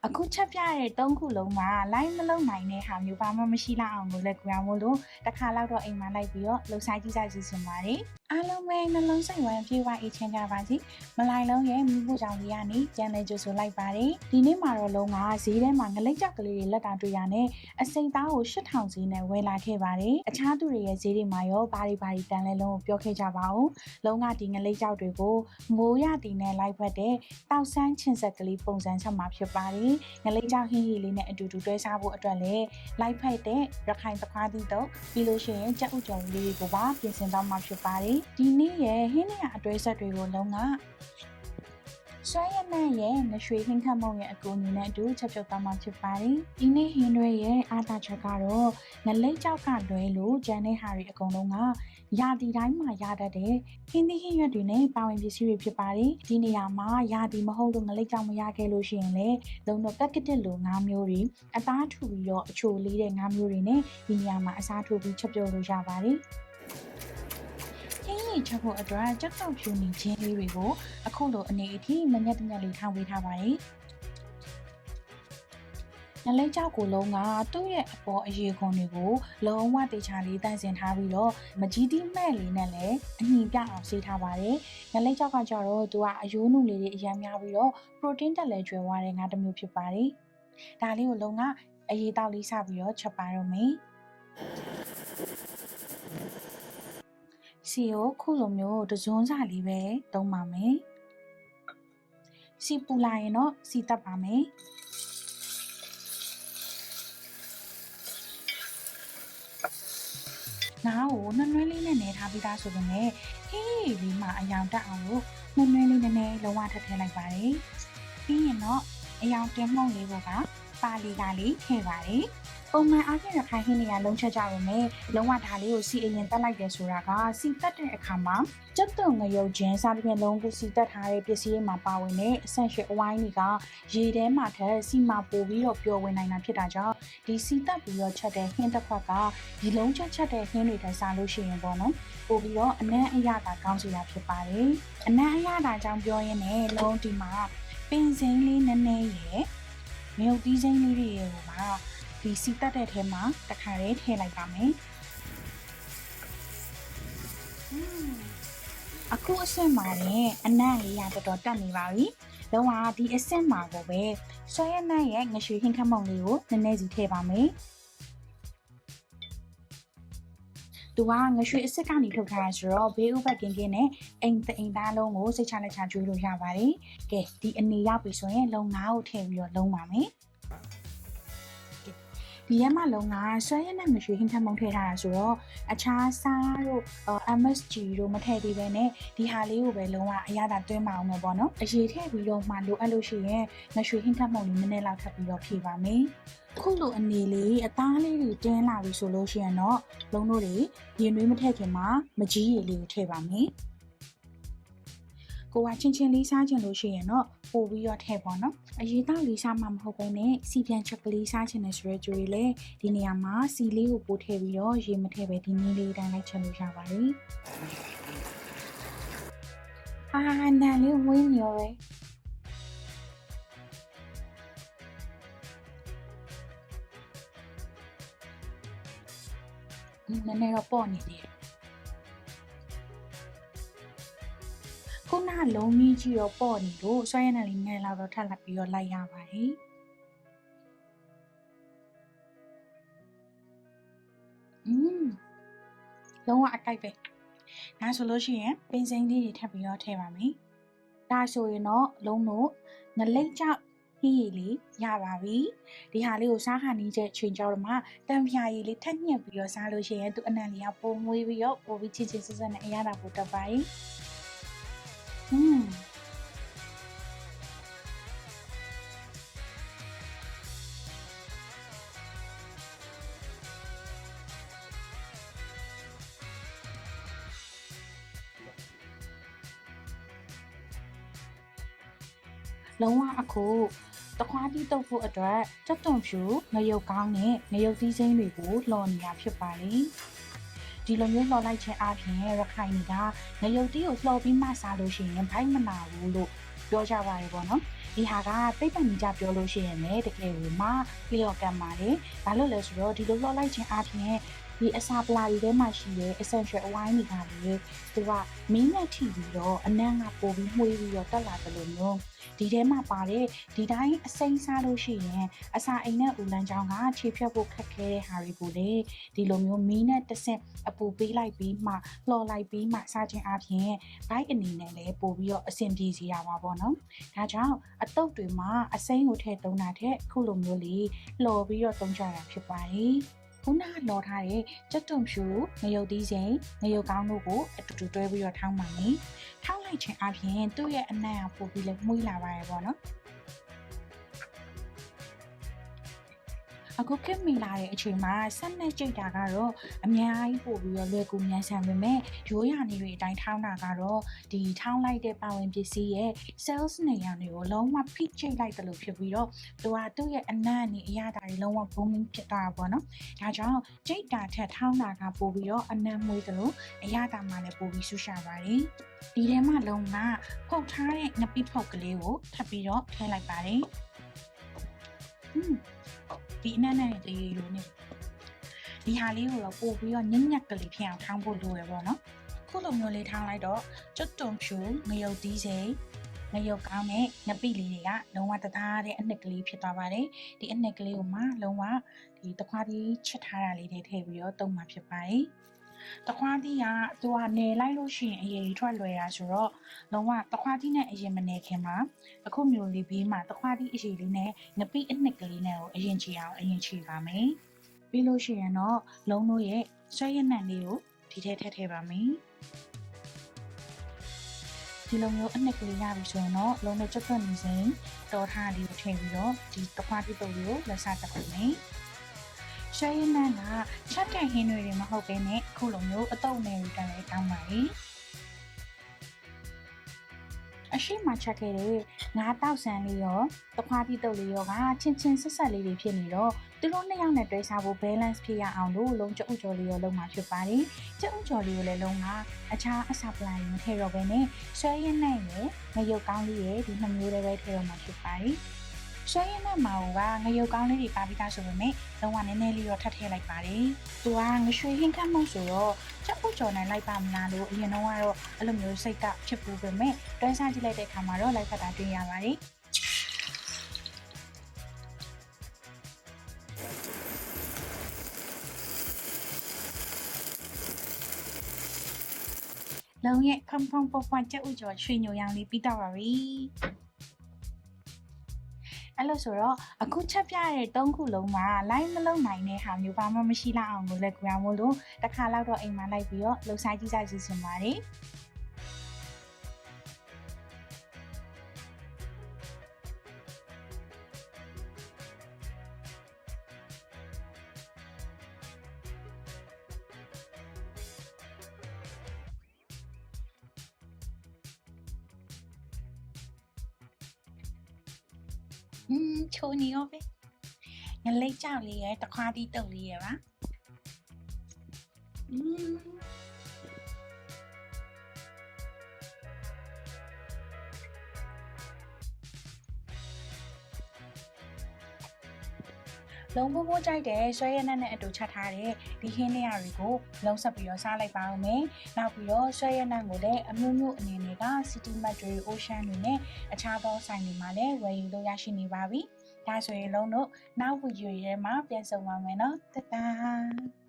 အခုချက်ပြတဲ့3ခုလုံးမှာလိုက်မလုံးနိုင်တဲ့ဟာမျိုးဘာမှမရှိလောက်အောင်ကိုလည်းကြွားမို့လို့တစ်ခါလောက်တော့အိမ်မှာလိုက်ပြီးတော့လှုပ်ဆိုင်ကြည့်ကြစီစဉ်ပါတယ်အားလုံးပဲနှလုံးစိတ်ဝမ်းပြေဝအေးချမ်းကြပါစေမလိုက်လုံးရဲ့မိဖို့ကြောင့်လေးကနေကြံလေကြဆိုလိုက်ပါတယ်ဒီနေ့မှာတော့လုံးကဈေးထဲမှာငလိတ်ကြောက်ကလေးတွေလက်တာတွေ့ရနဲ့အစိမ်သားကို8000ဈေးနဲ့ဝယ်လာခဲ့ပါတယ်အခြားသူတွေရဲ့ဈေးတွေမှာရောဘာတွေတန်လဲလုံးကိုပြောခဲ့ကြပါဦးလုံးကဒီငလိတ်ကြောက်တွေကိုမိုးရတီနဲ့လိုက်ဖက်တဲ့တောက်ဆန်းချင်ဆက်ကလေးပုံစံချက်မှာဖြစ်ပါတယ်ငလိတ်ကြောက်ဟင်းဟီလေးနဲ့အတူတူတွဲစားဖို့အတွက်လည်းလိုက်ဖက်တဲ့ရခိုင်သခွားသီးတော့ပြီးလို့ရှိရင်ကြက်ဥကြုံလေးတွေကိုပါပြင်ဆင်တော့မှာဖြစ်ပါတယ်ဒီနေ့ရဲ့ဟင်းနေရအတွဲဆက်တွေကိုလုံးကဆွဲရနဲ့ရဲ့ငရွှေဟင်းခတ်မုံရဲ့အကူအညီနဲ့အတူချက်ပြုတ်သွားမှာဖြစ်ပါတယ်ဒီနေ့ဟင်းတွေရဲ့အားသာချက်ကတော့ငလိတ်ကြောက်ကလွဲလို့ကျန်တဲ့ဟာတွေအကုန်လုံးကရာသီတိုင်းမှာရတတ်တဲ့ဟင်းသီးဟင်းရွက်တွေနဲ့ပါဝင်ပစ္စည်းတွေဖြစ်ပါတယ်ဒီနေရာမှာရာသီမဟုတ်လို့ငလိတ်ကြောက်မရခဲ့လို့ရှိရင်လည်းလုံးတော့ကက်ကတစ်လိုငါးမျိုးတွေအသားထူပြီးတော့အချိုလေးတဲ့ငါးမျိုးတွေနဲ့ဒီနေရာမှာအစားထိုးပြီးချက်ပြုတ်လို့ရပါတယ်ချက်ဖို့အတွက်ကြောက်ကြောက်ဖြူနေခြင်းလေးတွေကိုအခုလိုအနေအထိမညက်တညက်လေးထောင်းပေးထားပါတယ်။ငလိတ်ကြောက်ကိုလုံးကသူ့ရဲ့အပေါ်အရေခွန်တွေကိုလုံးဝတေချာလေးတန့်စင်ထားပြီးတော့မကြီးတိမဲ့လေးနဲ့လည်းအညီပြအောင်ဆေးထားပါတယ်။ငလိတ်ကြောက်ကကြတော့သူကအယိုးနုလေးတွေအများများပြီးတော့ protein တက်လဲကျွဲသွားတဲ့ငါးတစ်မျိုးဖြစ်ပါတယ်။ဒါလေးကိုလုံးကအရေးတောက်လေးစပြီးတော့ချက်ပါတော့မယ်။စီကိုခုလိုမျိုးတစွန်းစာလေးပဲသုံးပါမယ်စီပူလာရင်တော့စီတက်ပါမယ်ငါ့ကိုနှွှဲနှွှဲလေးနဲ့နေထားပြီးသားဆိုပေမဲ့ဟေးလေးမှအယောင်တက်အောင်လို့နှွှဲနှွှဲလေးနဲ့လုံးဝထည့်ထည့်လိုက်ပါတယ်ပြီးရင်တော့အယောင်တင်မှုန့်လေးကပါလီကလေးထည့်ပါတယ်ပုံမှန်အားဖြင့်ရခိုင်ဟင်းတွေကလုံးချက်ကြပါမယ်လုံးဝဒါလေးကိုစီအရင်တက်လိုက်တယ်ဆိုတာကစီတက်တဲ့အခါမှာကြက်သွန်ငရုတ်ချင်းစားတဲ့လုံးကိုစီတက်ထားတဲ့ပစ္စည်းတွေမှာပါဝင်တဲ့အဆင့်ရှယ်အဝိုင်းတွေကရေထဲမှာထက်စီမှာပို့ပြီးတော့ပျော်ဝင်နိုင်တာဖြစ်တာကြောင့်ဒီစီတက်ပြီးတော့ချက်တဲ့ဟင်းတစ်ခွက်ကဒီလုံးချက်တဲ့ဟင်းတွေထက်စားလို့ရှိရင်ပေါ့နော်ပို့ပြီးတော့အနံ့အရသာကောင်းစီတာဖြစ်ပါတယ်အနံ့အရသာကြောင့်ပြောရင်းနဲ့လုံးဒီမှာပင်စိမ်းလေးနည်းနည်းရယ်မြုပ်သီးစိမ်းလေးတွေရယ်ပါဒီစီတက်တဲ့ထဲမှာတခါလေးထည့်လိုက်ပါမယ်အခုအဆင့်မှာလည်းအနံ့လေးရတော်တော်တက်နေပါပြီလုံးဝဒီအဆင့်မှာကိုပဲဆွဲရနံ့ရဲ့ငရွှေဟင်းခတ်မုံလေးကိုနည်းနည်းစီထည့်ပါမယ်သူကငရွှေအစ်စ်ကနေထုတ်ထားရဆိုတော့ဘေးဥပတ်ကင်းကင်းနဲ့အိမ်သားလုံးကိုစိတ်ချလက်ချကျွေးလို့ရပါတယ်ကဲဒီအနေရောက်ပြီဆိုရင်လုံးငါးကိုထည့်ပြီးတော့လုံးပါမယ်ဒီရမလုံးကဆွဲရနဲ့မရှိဟင်းထမုံထည့်ထားတာဆိုတော့အခြားစားတို့MSG တို့မထည့်သေးပဲနဲ့ဒီဟာလေးကိုပဲလုံးဝအရသာသွင်းမအောင်မယ်ပေါ့နော်အရေးထည့်ပြီးတော့မှလိုအပ်လို့ရှိရင်မရှိဟင်းထမုံလေးနည်းနည်းလောက်ထပ်ပြီးတော့ဖြည့်ပါမယ်ခုလိုအနေလေးအသားလေးတွေတင်းလာပြီဆိုလို့ရှိရင်တော့လုံးတို့တွေရင်သွေးမထည့်ခင်မှာမကြီးရည်လေးကိုထည့်ပါမယ်ကိုကချင်းလေးစားချင်လို့ရှိရင်တော့ပို့ပြီးတော့ထည့်ပေါ့နော်အရေးတောက်လေးစားမှမဟုတ်ဘဲနဲ့စီပြန်ချက်ကလေးစားချင်တဲ့ဆိုရဲကြွေလေဒီနေရာမှာစီလေးကိုပို့ထည့်ပြီးတော့ရေမထည့်ပဲဒီနည်းလေးတိုင်းလိုက်ချက်လို့ရပါတယ်နန်လေးဝင်းရောပဲနည်းနည်းတော့ပေါ့နေတယ်ခုနလုံးကြီးကြီးတော့ပေါ့နေလို့ဆွဲရနေလေးငယ်လောက်တော့ထပ်လိုက်ပြီးတော့လိုက်ရပါတယ်လုံးဝအကြိုက်ပဲဒါဆိုလို့ရှိရင်ပင်စိမ်းလေးတွေထပ်ပြီးတော့ထည့်ပါမယ်ဒါဆိုရင်တော့လုံးတို့ငလိတ်ကြောက်ဟင်းရည်လေးရပါပြီဒီဟာလေးကိုစားခါနီးတဲ့ချိန်ကြောတော့မှတံပြာရည်လေးထက်ညက်ပြီးတော့စားလို့ရှိရင်သူအနံလေးကပုံမွေးပြီးတော့ပိုပြီးချစ်ချစ်ဆက်ဆက်နဲ့အရသာပိုတက်ပါရင်လုံးဝအခုတခွားတီးတုပ်ဖို့အတွက်ကြက်သွန်ဖြူငရုတ်ကောင်းနဲ့ငရုတ်သီးစိမ်းတွေကိုလှော်နေတာဖြစ်ပါလေဒီလိုမျိုးလှော်လိုက်ခြင်းအပြင်ရခိုင်တွေကငရုတ်တီးကိုလှော်ပြီးမှစားလို့ရှိရင်ဘိုက်မနာဘူးလို့ပြောကြပါရပေါ့နော် ဒီဟာကသိပ္ပံနည်းကျပြောလို့ရှိရင်လည်းတကယ်ကိုမှလျော်ကန်ပါတယ်။ဘာလို့လဲဆိုတော့ဒီလိုလှော်လိုက်ခြင်းအပြင်ဒီအစာပလာတွေထဲမှာရှိတဲ့ essential oil တွေကလေသူကမင်းနဲ့ထိပြီးတော့အနံ့ကပိုပြီးမှုေးပြီးတော့တက်လာတယ်လို့မျိုးဒီထဲမှာပါတယ်ဒီတိုင်းအစိမ်းစားလို့ရှိရင်အစာအိမ်နဲ့ဦးလန်းချောင်းကခြေဖြတ်ဖို့ခက်ခဲတဲ့ဟာတွေကိုလေဒီလိုမျိုးမင်းနဲ့တဆင့်အပူပေးလိုက်ပြီးမှလှော်လိုက်ပြီးမှစားခြင်းအပြင်ဘိုက်အနေနဲ့လည်းပို့ပြီးတော့အဆင်ပြေစေရပါပေါ့နော်။ဒါကြောင့်အတုပ်တွေမှာအစိမ်းကိုထည့်သုံးတာတဲ့ခုလိုမျိုးလေးလှော်ပြီးတော့သုံးကြတာဖြစ်ပါတယ်။ခုနကလော်ထားတဲ့ကြက်သွန်ဖြူငရုတ်သီးစိမ်ငရုတ်ကောင်းတို့ကိုအတူတူတွဲပြီးတော့ထောင်းပါမယ်။ထောင်းလိုက်ခြင်းအပြင်သူ့ရဲ့အနံ့အပိုပြီးလည်းမှုေးလာပါရဲ့ပေါ့နော်။အခုခေတ်မီလာတဲ့အချိန်မှာဆက်နဲ့ကြိတ်တာကတော့အများကြီးပို့ပြီးတော့လွယ်ကူမြန်ဆန်ပေမဲ့ရိုးရာနေတွေအတိုင်းထောင်းတာကတော့ဒီထောင်းလိုက်တဲ့ပါဝင်ပစ္စည်းရဲ့ sales နေရာတွေကိုလုံးဝဖိကြိတ်လိုက်တယ်လို့ဖြစ်ပြီးတော့သူ့ရဲ့အနံ့နဲ့အရသာတွေလုံးဝ booming ဖြစ်သွားတာပေါ့နော်။ဒါကြောင့်ကြိတ်တာထက်ထောင်းတာကပို့ပြီးတော့အနံ့မွေးတယ်လို့အရသာမှလည်းပို့ပြီးဆူရှာပါတယ်။ဒီထဲမှာလုံးဝဖုတ်ထားတဲ့ငပိဖုတ်ကလေးကိုထပ်ပြီးတော့ထည့်လိုက်ပါတယ်။ဒီအနံ့နဲ့လေးလိုနေဒီဟာလေးကိုတော့ပို့ပြီးတော့ညံ့ညက်ကလေးဖြစ်အောင်ထောင်းဖို့လိုရပေါ့နော်ခုလိုမျိုးလေးထောင်းလိုက်တော့ကျွတ်တုံဖြူငရုတ်သီးစိမ်ငရုတ်ကောင်းနဲ့ငပိလေးတွေကလုံးဝတသားတဲ့အနှစ်ကလေးဖြစ်သွားပါတယ်ဒီအနှစ်ကလေးကိုမှလုံးဝဒီတခွားသီးချက်ထားတာလေးတွေထည့်ပြီးတော့တုံးမှာဖြစ်ပါတယ်တခွားသီးကသူကနေလိုက်လို့ရှိရင်အရင်ထွက်လွယ်တာဆိုတော့လုံးဝတခွားသီးနဲ့အရင်မနေခင်မှာအခုမျိုးလေးပြီးမှတခွားသီးအရင်လေးနဲ့ငပိအနှစ်ကလေးနဲ့ကိုအရင်ချီအောင်အရင်ချီပါမယ်ပြီးလို့ရှိရင်တော့လုံးတို့ရဲ့ဆွဲရနံ့လေးကိုဒီထဲထည့်ပါမယ်ဒီလိုမျိုးအနှစ်ကလေးရပြီဆိုရင်တော့လုံးတို့ချက်သွက်နေစဉ်တော်ထားလေးကိုထည့်ပြီးတော့ဒီတခွားသီးတုပ်လေးကိုလက်စားတက်ပါမယ်ဆွဲရနံ့ကချက်တိုင်ဟင်းတွေမဟုတ်ဘဲနဲ့ခုလိုမျိုးအတုပ်နယ်တွေလည်းကောင်းပါလေအရှိမချက်ခဲ့တဲ့ငါးတောက်ဆန်းလေးရောတခွားသီးတုပ်လေးရောကချင်းဆက်ဆက်လေးတွေဖြစ်နေတော့သူတို့နှစ်ယောက်နဲ့တွဲစားဖို့ balance ဖြစ်ရအောင်လို့လုံးကျုပ်ကြော်လေးရောလုံးမှာဖြစ်ပါတယ်။ကျုပ်ကြော်လေးကိုလည်းလုံးကအခြားအစာပလာရင်မထည့်တော့ဘဲနဲ့ဆွဲရည်နဲ့ရယ်ငရုတ်ကောင်းလေးရယ်ဒီနှစ်မျိုးလေးပဲထည့်တော့မှာဖြစ်ပါတယ်။ဆွဲရည်နဲ့မှာကငရုတ်ကောင်းလေးတွေပါပြီးသားဆိုပေမဲ့လုံးဝနည်းနည်းလေးတော့ထပ်ထည့်လိုက်ပါတယ်။သူကငရွှေဟင်းခတ်မှုဆိုတော့ကျုပ်ကြော်နိုင်လိုက်ပါမလားလို့အရင်တော့ကတော့အဲ့လိုမျိုးစိတ်ကဖြစ်ပူပေမဲ့တွဲစားကြည့်လိုက်တဲ့အခါမှာတော့လိုက်ဖက်တာတွေ့ရပါတယ်။လုံးရဲ့ဖုံဖုံပွားကြက်ဥကျော်ရွှေညိုရောင်လေးပြီးတော့ပါပြီအဲ့လိုဆိုတော့အခုချက်ပြတဲ့၃ခုလုံးမှာ line မလုံးနိုင်တဲ့ဟာမျိုးဘာမှမရှိလောက်အောင်ကိုလည်းကြွားမို့လို့တစ်ခါလောက်တော့အိမ်မှာလိုက်ပြီးတော့လှူဆိုင်ကြည့်ကြစီစဉ်ပါတယ်ချိုနေရောပဲငလိတ်ကြောက်လေးရဲ့တခွားတီးတုပ်လေးရဲ့ပါလုံးပိုးပိုးကြိုက်တယ်ဆွဲရနက်နဲ့အတူချက်ထားတဲ့ဒီဟင်းလေးတွေကိုလုံးဆက်ပြီးတော့စားလိုက်ပါဦးမယ်နောက်ပြီးတော့ဆွဲရနက်ကိုလည်းအမျိုးမျိုးအနေနဲ့က City Mart တွေ Ocean တွေနဲ့အခြားသောဆိုင်တွေမှာလည်းဝယ်ယူလို့ရရှိနေပါပြီဒါဆိုရင်လုံးတို့နောက်ဗီဒီယိုထဲမှာပြန်ဆုံပါမယ်နော်တတား